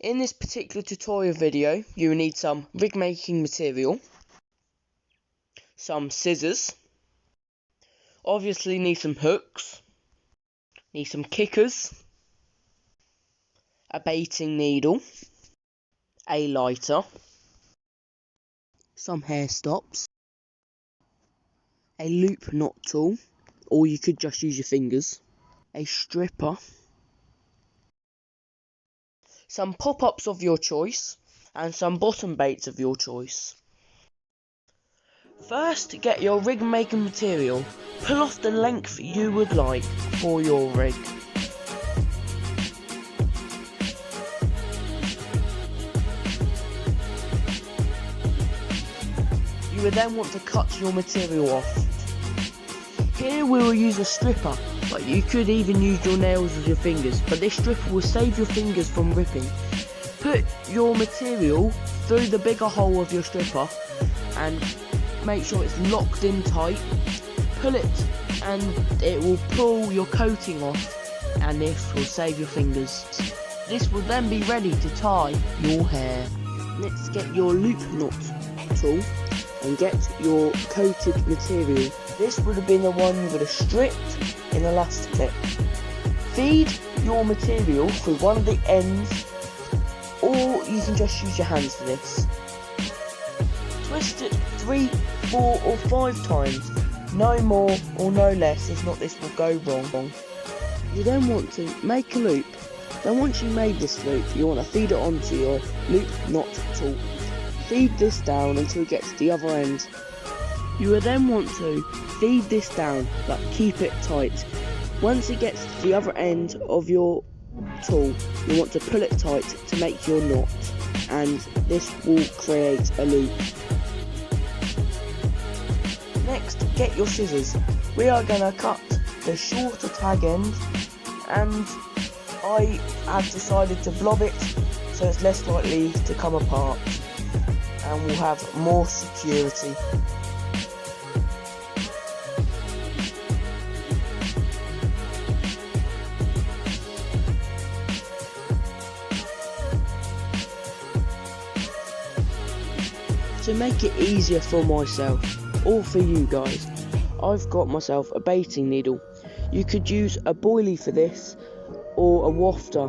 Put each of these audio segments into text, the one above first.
In this particular tutorial video, you will need some rig making material, some scissors, obviously need some hooks, need some kickers, a baiting needle, a lighter, some hair stops, a loop knot tool, or you could just use your fingers, a stripper, some pop-ups of your choice, and some bottom baits of your choice. First, get your rig making material, pull off the length you would like for your rig. You will then want to cut your material off. Here we will use a stripper, but you could even use your nails with your fingers, but this stripper will save your fingers from ripping. Put your material through the bigger hole of your stripper and make sure it's locked in tight. Pull it and it will pull your coating off, and this will save your fingers. This will then be ready to tie your hair. Next, get your loop knot tool and get your coated material. This would have been the one you would have stripped in the last clip. Feed your material through one of the ends, or you can just use your hands for this. Twist it 3, 4 or 5 times, no more or no less, if not this will go wrong. You then want to make a loop. Then once you made this loop, you want to feed it onto your loop knot tool. Feed this down until it gets to the other end. You will then want to feed this down, but keep it tight. Once it gets to the other end of your tool, you want to pull it tight to make your knot, and this will create a loop. Next, get your scissors. We are going to cut the shorter tag end, and I have decided to blob it so it's less likely to come apart, and we'll have more security. To make it easier for myself, or for you guys, I've got myself a baiting needle. You could use a boilie for this, or a wafter.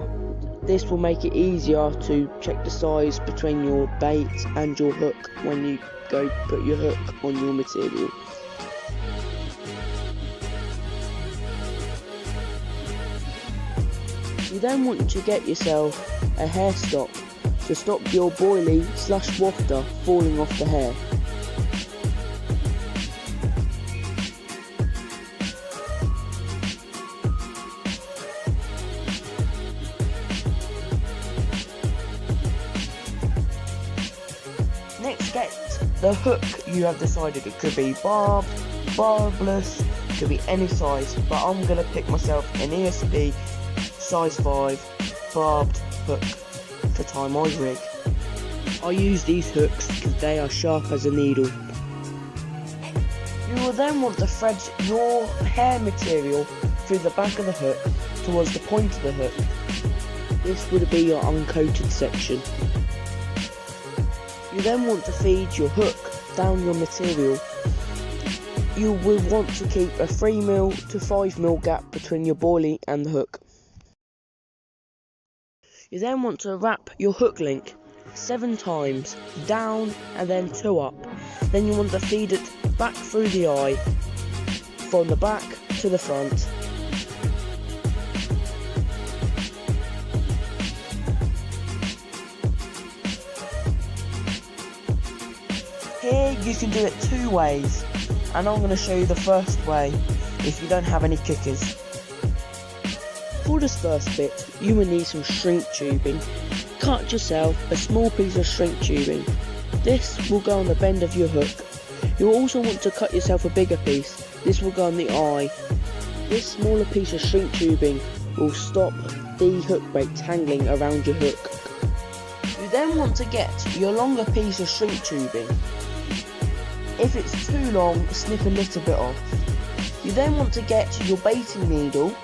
This will make it easier to check the size between your bait and your hook when you go put your hook on your material. You then want to get yourself a hair stop to stop your boilie / wafter falling off the hair. Next, get the hook you have decided. It could be barbed, barbless, it could be any size, but I'm going to pick myself an ESP size 5 barbed hook to tie my rig. I use these hooks because they are sharp as a needle. You will then want to thread your hair material through the back of the hook towards the point of the hook. This would be your uncoated section. You then want to feed your hook down your material. You will want to keep a 3mm to 5mm gap between your boilie and the hook. You then want to wrap your hook link 7 times, down and then 2 up. Then you want to feed it back through the eye, from the back to the front. Here you can do it 2 ways, and I'm going to show you the first way if you don't have any kickers. For this first bit, you will need some shrink tubing. Cut yourself a small piece of shrink tubing. This will go on the bend of your hook. You will also want to cut yourself a bigger piece. This will go on the eye. This smaller piece of shrink tubing will stop the hook bait tangling around your hook. You then want to get your longer piece of shrink tubing. If it's too long, snip a little bit off. You then want to get your baiting needle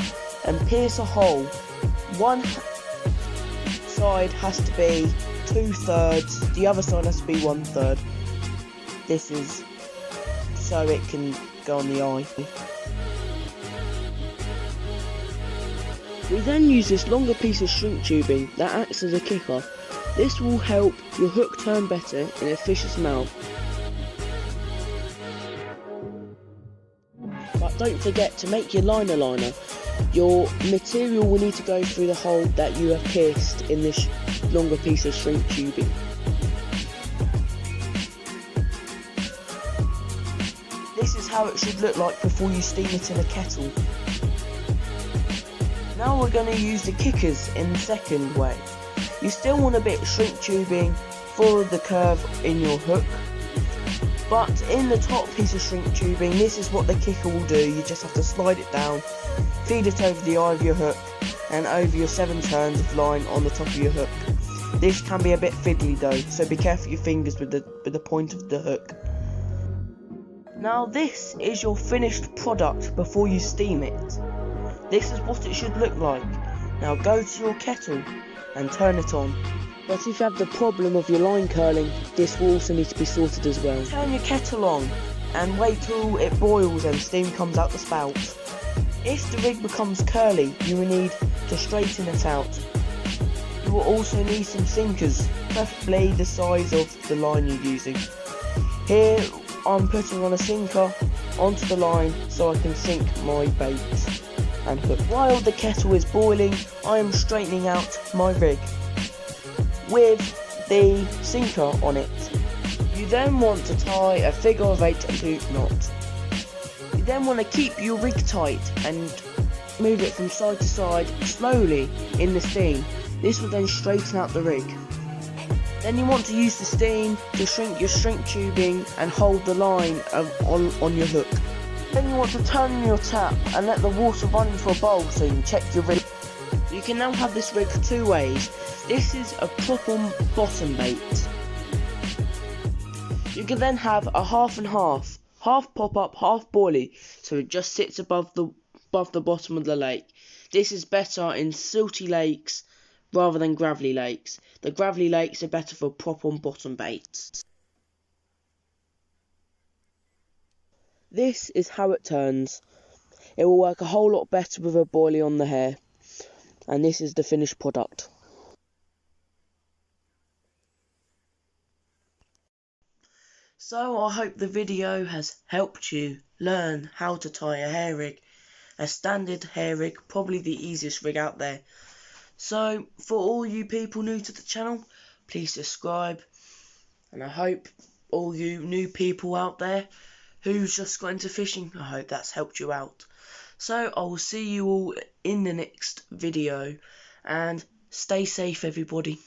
and pierce a hole side has to be 2/3, the other side has to be 1/3. This is so it can go on the eye. We then use this longer piece of shrink tubing that acts as a kicker. This will help your hook turn better in a fish's mouth. But don't forget to make your liner, your material will need to go through the hole that you have pierced in this longer piece of shrink tubing. This is how it should look like before you steam it in a kettle. Now we're going to use the kickers in the second way. You still want a bit of shrink tubing for the curve in your hook, but in the top piece of shrink tubing, this is what the kicker will do. You just have to slide it down, feed it over the eye of your hook and over your 7 turns of line on the top of your hook. This can be a bit fiddly though, so be careful your fingers with the point of the hook. Now this is your finished product before you steam it. This is what it should look like. Now go to your kettle and turn it on. But if you have the problem of your line curling, this will also need to be sorted as well. Turn your kettle on and wait till it boils and steam comes out the spout. If the rig becomes curly, you will need to straighten it out. You will also need some sinkers, preferably the size of the line you're using. Here I'm putting on a sinker onto the line so I can sink my bait and hook. While the kettle is boiling, I am straightening out my rig with the sinker on it. You then want to tie a figure of 8 loop knot. You then want to keep your rig tight and move it from side to side slowly in the steam. This will then straighten out the rig. Then you want to use the steam to shrink your shrink tubing and hold the line on your hook. Then you want to turn your tap and let the water run into a bowl so you can check your rig. You can now have this rig 2 ways. This is a prop on bottom bait. You can then have a half and half pop up, half boilie, so it just sits above the bottom of the lake. This is better in silty lakes rather than gravelly lakes. The gravelly lakes are better for prop on bottom baits. This is how it turns. It will work a whole lot better with a boilie on the hair. And this is the finished product. So I hope the video has helped you learn how to tie a hair rig. A standard hair rig, probably the easiest rig out there. So for all you people new to the channel, please subscribe. And I hope all you new people out there who's just got into fishing, I hope that's helped you out. So I will see you all in the next video, and stay safe everybody.